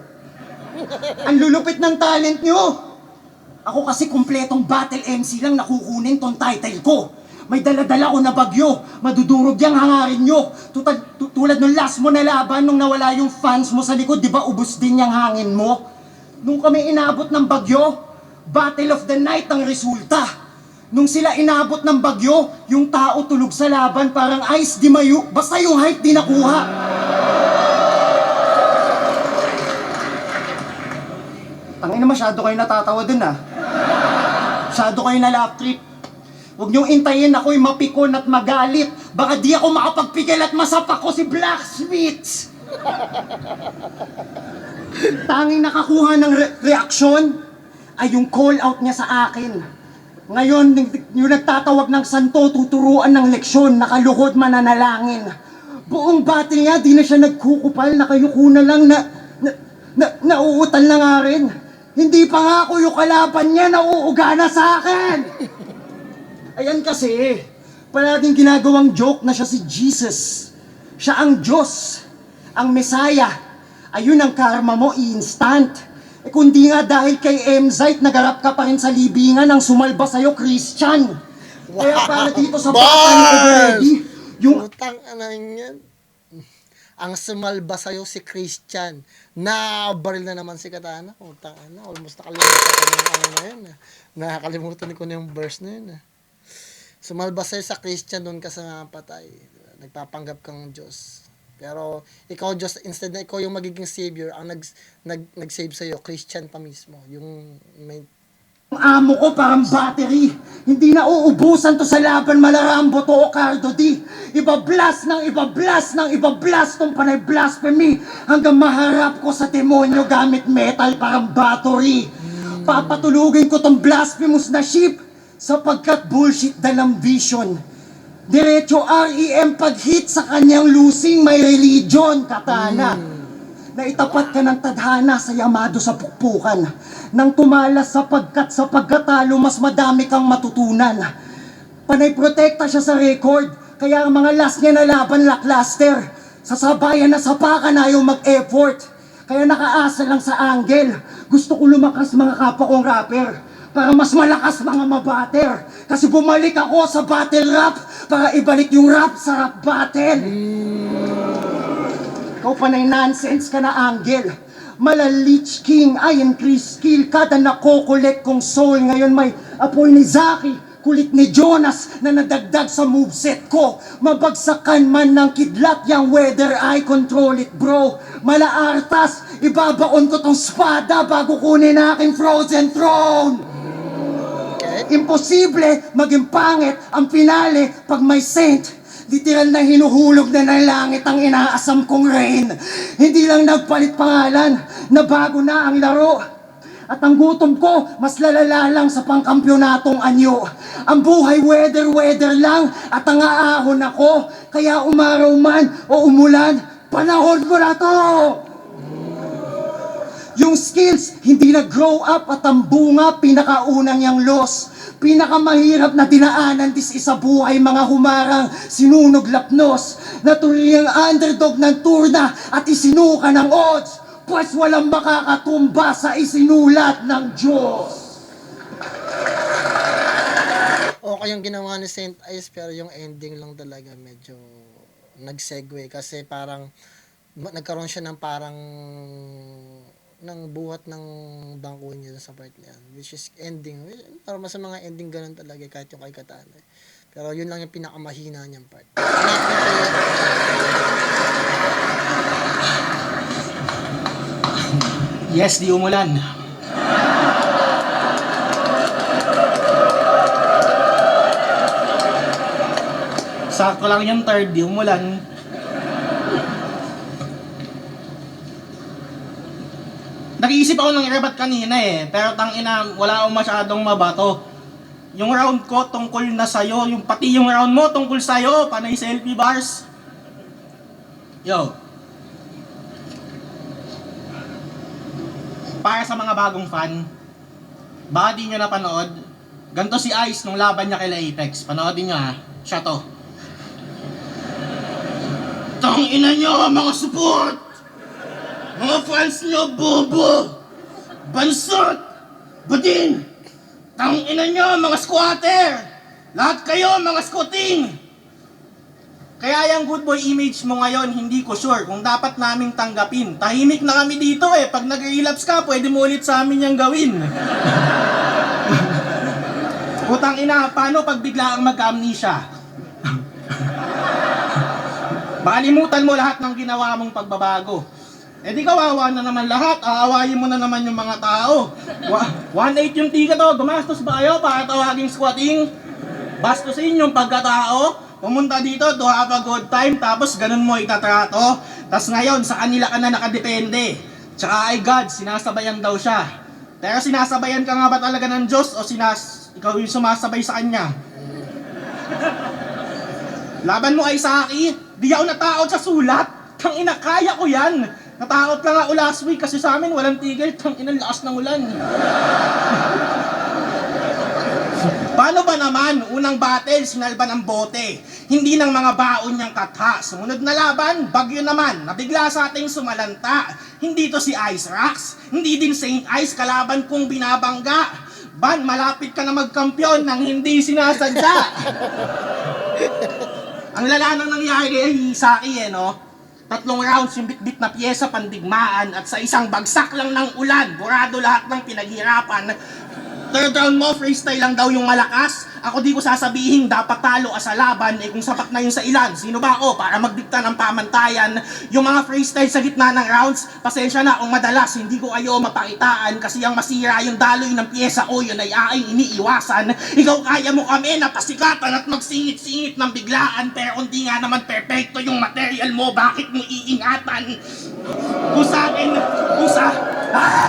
Speaker 5: Ang lulupit ng talent nyo. Ako kasi kumpletong battle MC lang nakukunin tong title ko. May dala-dala ko na bagyo. Madudurog yung hangarin nyo. Tulad nung last mo na laban, nung nawala yung fans mo sa likod, di ba ubos din yung hangin mo? Nung kami inabot ng bagyo, Battle of the Night ang resulta. Nung sila inabot ng bagyo, yung tao tulog sa laban, parang ice di mayu, basta yung height di nakuha. Tangina, masyado kayo natatawa dun Masyado kayo na laugh trip. Huwag niyong intayin ako'y mapikon at magalit. Baka di ako makapagpigil at masapak ko si Blacksmith. Tanging nakakuha ng reaksyon ay yung call out niya sa akin. Ngayon, yung nagtatawag ng santo, tuturuan ng leksyon, nakaluhod mananalangin. Buong battle niya, di na siya nagkukupal, nakayuko na lang nauutal na nga rin. Hindi pa nga ako yung kalaban niya, nauuga na sa akin. Ayan kasi, palaging ginagawang joke na siya si Jesus. Siya ang Diyos, ang Messiah. Ayun ang karma mo, instant. Kundi nga dahil kay M-Zite, nagarap ka pa rin sa libingan ng sumalba sa'yo, Christian. Kaya para dito sa bata ni Overdy, yung...
Speaker 1: Putang ana yan. Ang sumalba sa'yo si Christian. Nabaril na naman si Katana. Putang ana, almost nakalimutan ko na yung na yun. Nakakalimutan ko na yung verse na yun. Sumalba sa'yo sa Christian, doon ka sa patay. Nagpapanggap kang Diyos. Pero ikaw Diyos, instead na ikaw yung magiging savior, ang nag-save sa'yo, Christian pa mismo. Yung may
Speaker 5: Ang amo ko parang battery. Hindi na uubusan to sa laban Malarambo to o Cardo D. Ibablast tong panay blasphemy hanggang maharap ko sa demonyo gamit metal parang battery. Papatulugin ko tong blasphemous na ship sapagkat bullshit dalang vision. Diretso REM pag-hit sa kanyang losing may religion, katana. Na itapat ka ng tadhana sa Yamado sa pukpukan. Nang tumalas sapagkat sa pagkatalo mas madami kang matutunan. Panay protekta siya sa record, kaya ang mga last niya na laban lackluster. Sasabayan na sapakan ayaw mag-effort. Kaya nakaasa lang sa angle. Gusto ko lumakas mga kapwa kong rapper para mas malakas mga mabater. Kasi bumalik ako sa battle rap para ibalik yung rap sa rap battle. Ikaw panay nonsense ka na angle. Malalich king, I increase skill. Kada nakokolek kong soul. Ngayon may apoy ni Zaki, kulit ni Jonas na nadagdag sa moveset ko. Mabagsakan man ng kidlat yang weather, I control it bro. Malaartas, ibabaon ko tong spada bago kunin aking frozen throne. Imposible maging pangit ang finale pag may saint. Literal na hinuhulog na ng langit ang inaasam kong rain. Hindi lang nagpalit pangalan, nabago na ang laro. At ang gutom ko, mas lalala lang sa pangkampyonatong anyo. Ang buhay weather lang at ang aahon ako. Kaya umaraw man o umulan, panahon mo na to! Yung skills, hindi nag-grow up at ang bunga, pinakaunang yang loss. Pinakamahirap na dinaanan dis isa buhay mga humarang sinunog lapnos. Natuloy ang underdog ng turna at isinuka ng odds. Pues walang makakatumba sa isinulat ng Diyos.
Speaker 1: Okay yung ginawa ni Saint Ice pero yung ending lang talaga medyo nag-segue kasi parang nagkaroon siya ng parang ng buhat ng bangko niya sa part na yan, which is ending. Parang sa mga ending ganun talaga kahit yung kay Katana. Pero yun lang yung pinakamahina niyang part.
Speaker 3: Yes, di umulan. Sakto lang yung third, di umulan. Nag-iisip ako ng irabat kanina pero tangina, wala akong masyadong mabato. Yung round ko tungkol na sa'yo, yung pati yung round mo tungkol sa'yo, panay selfie bars. Yo. Para sa mga bagong fan, baka di nyo napanood, ganito si Ice nung laban niya kay Apex. Panoodin nyo ha, siya to. Tangina nyo mga support! Mga fans nyo, bobo! Bansot! Budin! Tangina nyo, mga squatter! Lahat kayo, mga squatting! Kaya yung good boy image mo ngayon, hindi ko sure kung dapat naming tanggapin. Tahimik na kami dito Pag nag-relapse ka, pwede mo ulit sa amin yung gawin. Putang ina, paano pag bigla ang mag-amnesia? Makalimutan mo lahat ng ginawa mong pagbabago. Di kawawa na naman lahat, aawayin mo na naman yung mga tao. 1.8 yung tiga to, gumastos ba kayo para tawaging squatting? Bastusin yung pagkatao, pumunta dito to have a good time, tapos ganun mo itatrato. Tapos ngayon, sa kanila ka na nakadepende. Tsaka ay God, sinasabayan daw siya. Pero sinasabayan ka nga ba talaga ng Diyos o ikaw yung sumasabay sa Kanya? Laban mo ay Saki, di ako natakot sa sulat. Tangina, kaya ko yan. Natakot lang ako last week kasi sa amin walang tigil. Tangina, lakas ng ulan. Paano ba naman? Unang battle, sinalba ng bote. Hindi ng mga baon niyang katha. Sumunod na laban, bagyo naman. Nabigla sa ating sumalanta. Hindi to si Ice Rocks. Hindi din Saint Ice, kalaban kong binabangga. Ban, malapit ka na magkampyon nang hindi sinasadya. Ang lala nang nangyari kay Hisaki no? 3 rounds yung bit-bit na pyesa pandigmaan at sa isang bagsak lang ng ulan, burado lahat ng pinaghirapan. 3rd round mo, freestyle lang daw yung malakas Ako di ko sasabihin dapat talo sa laban, kung sapat na yun sa ilan. Sino ba ako para magdikta ng pamantayan? Yung mga freestyle sa gitna ng rounds, pasensya na kung madalas hindi ko kayo mapakitaan kasi ang masira yung daloy ng pyesa ko, yun ay aking iniiwasan. Ikaw kaya mo kami na pasikatan at magsingit-singit ng biglaan, pero hindi nga naman perfecto yung material mo, bakit mo iingatan? Kung sa akin, kung sa...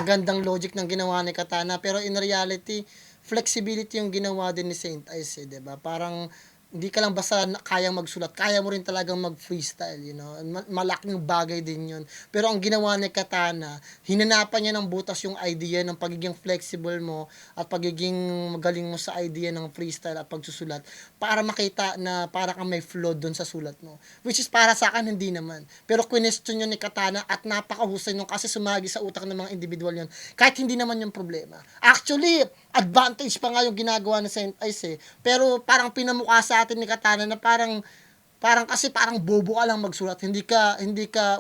Speaker 1: Magandang logic ng ginawa ni Katana, pero in reality, flexibility yung ginawa din ni Saint Ice, 'di ba? Parang hindi ka lang basta kayang magsulat, kaya mo rin talagang mag-freestyle, you know. Malaking bagay din yun. Pero ang ginawa ni Katana, hinanapan niya ng butas yung idea ng pagiging flexible mo at pagiging magaling mo sa idea ng freestyle at pagsusulat para makita na para kang may flow doon sa sulat mo. Which is para sa akin, hindi naman. Pero question yun ni Katana at napakahusay nung kasi sumagi sa utak ng mga individual yun. Kahit hindi naman yung problema. Actually, advantage pa nga yung ginagawa ni Saint Ice eh. Pero parang pinamukha sa atin ni Katana na parang kasi parang bobo ka lang magsulat. Hindi ka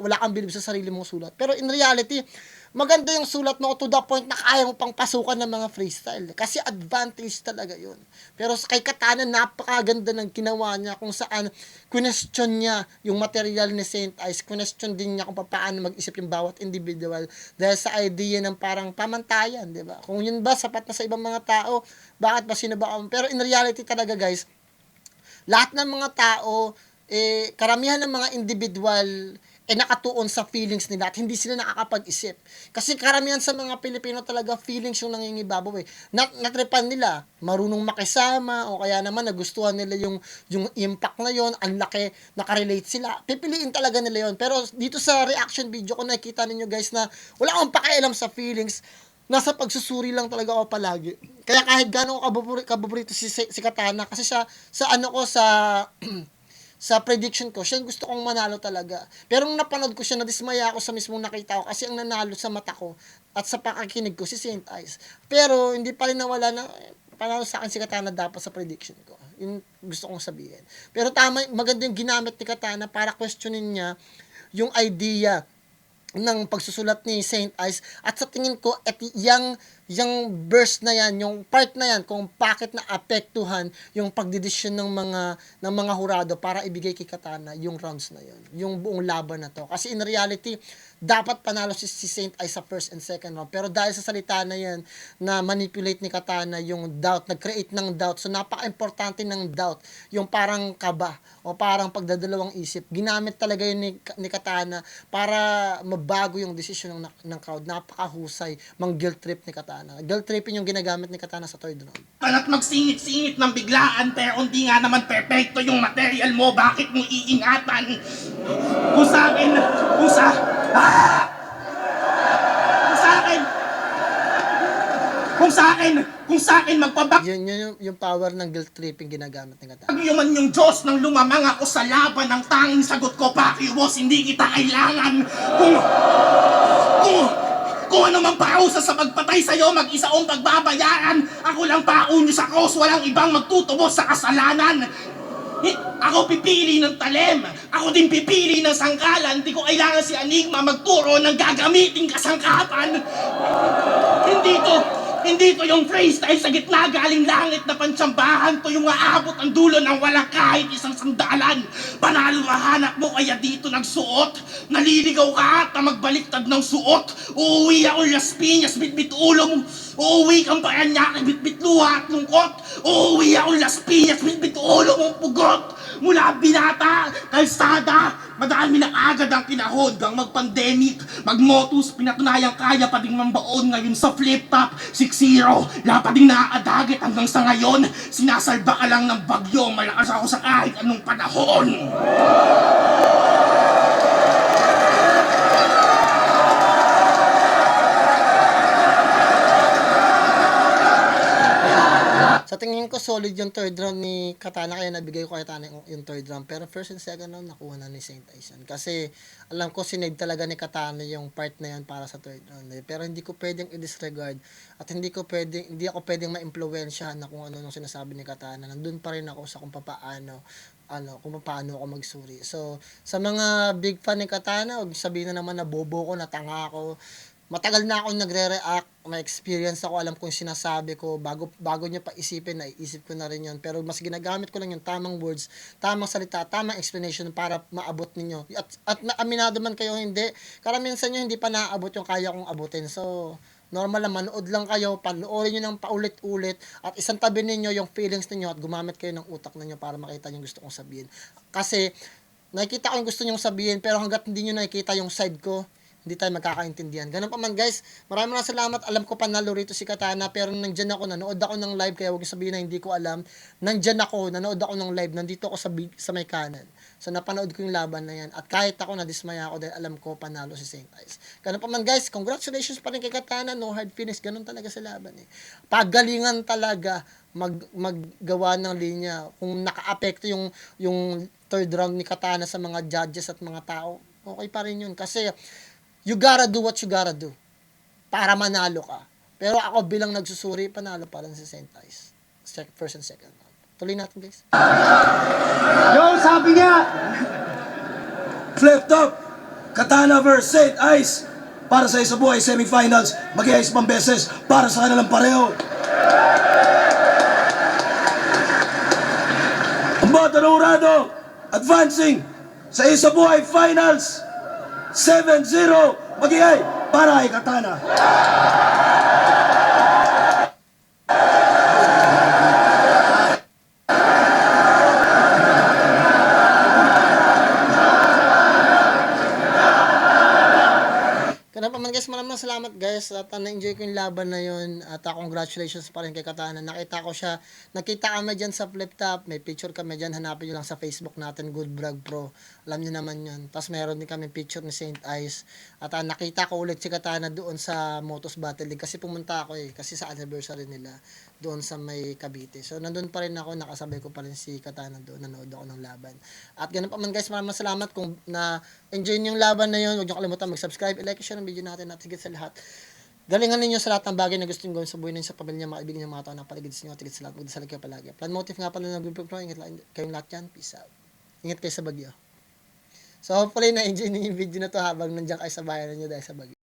Speaker 1: wala kang bilib sa sarili mong sulat. Pero in reality, maganda yung sulat mo to the point na kaya mo pang pasukan ng mga freestyle. Kasi advantage talaga yun. Pero kay Katana, napakaganda ng ginawa niya kung saan question niya yung material ni Saint Ice. Question din niya kung paano mag-isip yung bawat individual dahil sa idea ng parang pamantayan, di ba? Kung yun ba sapat na sa ibang mga tao, bakit ba sino ba? Pero in reality talaga guys, lahat ng mga tao, karamihan ng mga individual, nakatuon sa feelings nila at hindi sila nakakapag-isip. Kasi karamihan sa mga Pilipino talaga feelings yung nangingibabaw eh. Natripan nila, marunong makisama o kaya naman nagustuhan nila yung impact na yon, ang laki, nakarelate sila. Pipiliin talaga nila yon. Pero dito sa reaction video ko nakita ninyo guys na wala akong pakialam sa feelings. Nasa pagsusuri lang talaga ako palagi. Kaya kahit gano'n kaboborito si Katana, kasi sa sa prediction ko, siya yung gusto kong manalo talaga. Pero nung napanood ko siya, nadismaya ako sa mismong nakita ko kasi ang nanalo sa mata ko at sa pakikinig ko si Saint Ice. Pero hindi pa rin nawala na panalo sa akin si Katana dapat sa prediction ko. Yun gusto kong sabihin. Pero tama, maganda yung ginamit ni Katana para questionin niya yung idea ng pagsusulat ni Saint Ice at sa tingin ko yung verse na yan, yung part na yan kung bakit naapektuhan yung pagdedesisyon ng mga hurado para ibigay kay Katana yung rounds na yun, yung buong laban na to. Kasi in reality, dapat panalo si Saint Ice sa first and second round. Pero dahil sa salita na yan, na manipulate ni Katana yung doubt, nag-create ng doubt. So napaka-importante ng doubt, yung parang kaba o parang pagdadalawang isip. Ginamit talaga yun ni Katana para mabago yung desisyon ng crowd. Napakahusay, mang guilt trip ni Katana. Guilt tripping yung ginagamit ni Katana sa third round.
Speaker 3: At magsingit-singit ng biglaan, pero hindi nga naman perfecto yung material mo, bakit mo iingatan? Kung sa akin, kung sa akin magpabak
Speaker 1: Yung power ng guilt tripping ginagamit ni Katana.
Speaker 3: man yung Diyos nang lumamang ako sa laban, ang tanging sagot ko, Pacquiao boss, hindi kita kailangan. Kung ano mang pausa sa pagpatay sa'yo, mag-isa kong pagbabayaran. Ako lang paunyo sa cross, walang ibang magtutubos sa kasalanan. Ako pipili ng talem. Ako din pipili ng sangkalan. Di ko kailangan si Enigma magturo ng gagamiting kasangkapan. Hindi to yung freestyle sa gitna galing langit na pantsambahan. To yung aabot ang dulo ng walang kahit isang sandalan. Panalo mahanap mo kaya dito nagsuot. Naliligaw ka at na magbaliktad ng suot. Uuwi ako Las Piñas, bitbit ulo mo. Uuwi kang Paranaque, bitbit luha at lungkot. Uuwi ako Las Piñas, bitbit ulo mong pugot. Mula binata, kalsada, madami na agad ang pinahod hanggang mag-pandemic. Mag-motus, pinatunayang kaya pa ding mambaon ngayon sa flip-top. 6-0, lapading nakakadagit hanggang sa ngayon. Sinasalba ka lang ng bagyo, malakas ako sa kahit anong panahon.
Speaker 1: Sa tingin ko, solid yung third round ni Katana, kaya nabigay ko kay Katana yung third round. Pero first and second round, nakuha na ni Saint Ice. Kasi, alam ko, sinave talaga ni Katana yung part na yan para sa third round. Pero hindi ko pwedeng i-disregard at hindi ako pwedeng ma-impluwensyahan na kung ano nung sinasabi ni Katana. Nandun pa rin ako sa kung paano ako magsuri. So, sa mga big fan ni Katana, huwag sabihin na naman na bobo ko, na tanga ako. matagal na ako nagre-react, may experience ako, alam ko yung sinasabi ko, bago niya pa isipin, naiisip ko na rin yun. Pero mas ginagamit ko lang yung tamang words, tamang salita, tamang explanation para maabot ninyo. At aminado man kayo hindi, karamihan sa inyo hindi pa naaabot yung kaya kong abutin. So, normal lang, manood lang kayo, panoorin nyo ng paulit-ulit, at isang tabi ninyo yung feelings ninyo at gumamit kayo ng utak ninyo para makita yung gusto kong sabihin. Kasi, nakikita ko yung gusto nyong sabihin, pero hanggat hindi nyo nakikita yung side ko, hindi tayo magkakaintindihan. Ganun pa man guys, maraming salamat. Alam ko panalo rito si Katana, pero nandyan ako, nanood ako ng live, kaya huwag niyo sabihin na hindi ko alam. Nandyan ako, nanood ako ng live, nandito ako sa may kanan. So napanood ko yung laban na yan. At kahit ako, nadismaya ako dahil alam ko panalo si Saint Ice. Ganun pa man guys, congratulations pa rin kay Katana, no hard finish, ganun talaga sa laban eh. Pagalingan talaga maggawa ng linya. Kung naka-apekto yung third round ni Katana sa mga judges at mga tao, okay pa rin yun. Kasi you gotta do what you gotta do para manalo ka. Pero ako bilang nagsusuri, panalo pa rin si Saint Ice. First and second round. Tuloy natin guys.
Speaker 5: Yo, sabi niya,
Speaker 4: Flip top, Katana vs. Saint Ice. Para sa isa buhay semifinals, mag-iayos pang beses para sa kanilang pareho. Ang bata ng Urado, advancing sa isa buhay finals. 7-0, mag-iay para kay Katana.
Speaker 1: Kaya pa man guys, maraming salamat guys at na-enjoy ko yung laban na yun at congratulations pa rin kay Katana. Nakita kami dyan sa flip top, may picture kami dyan, hanapin nyo lang sa Facebook natin, Good Brag Pro, alam nyo naman yun. Tapos meron din kami picture ni Saint Ice at nakita ko ulit si Katana doon sa Motos Battle League kasi pumunta ako kasi sa anniversary nila doon sa may Cavite. So nandun pa rin ako, nakasabay ko pa rin si Katana doon, nanood ako ng laban. At ganun pa man guys, maraming salamat kung na-enjoy nyo yung laban na yun. Huwag nyo kalimutan mag-subscribe, i-like, share ng video natin at higit sa lahat. Galingan ninyo sa lahat ng bagay na gusto nyo gawin sa buhay ninyo, sa pamilya, mga kaibigan nyo, mga tao na paligid sa inyo, at higit sa lahat, magdasal kayo palagi. Plan motive nga pala ng Good Pro, ingat kayong lahat yan. Peace out. Ingat kayo sa bagyo. So hopefully na-enjoy ninyo yung video na to habang nandiyan kayo sa bayan ninyo dahil sa bagyo.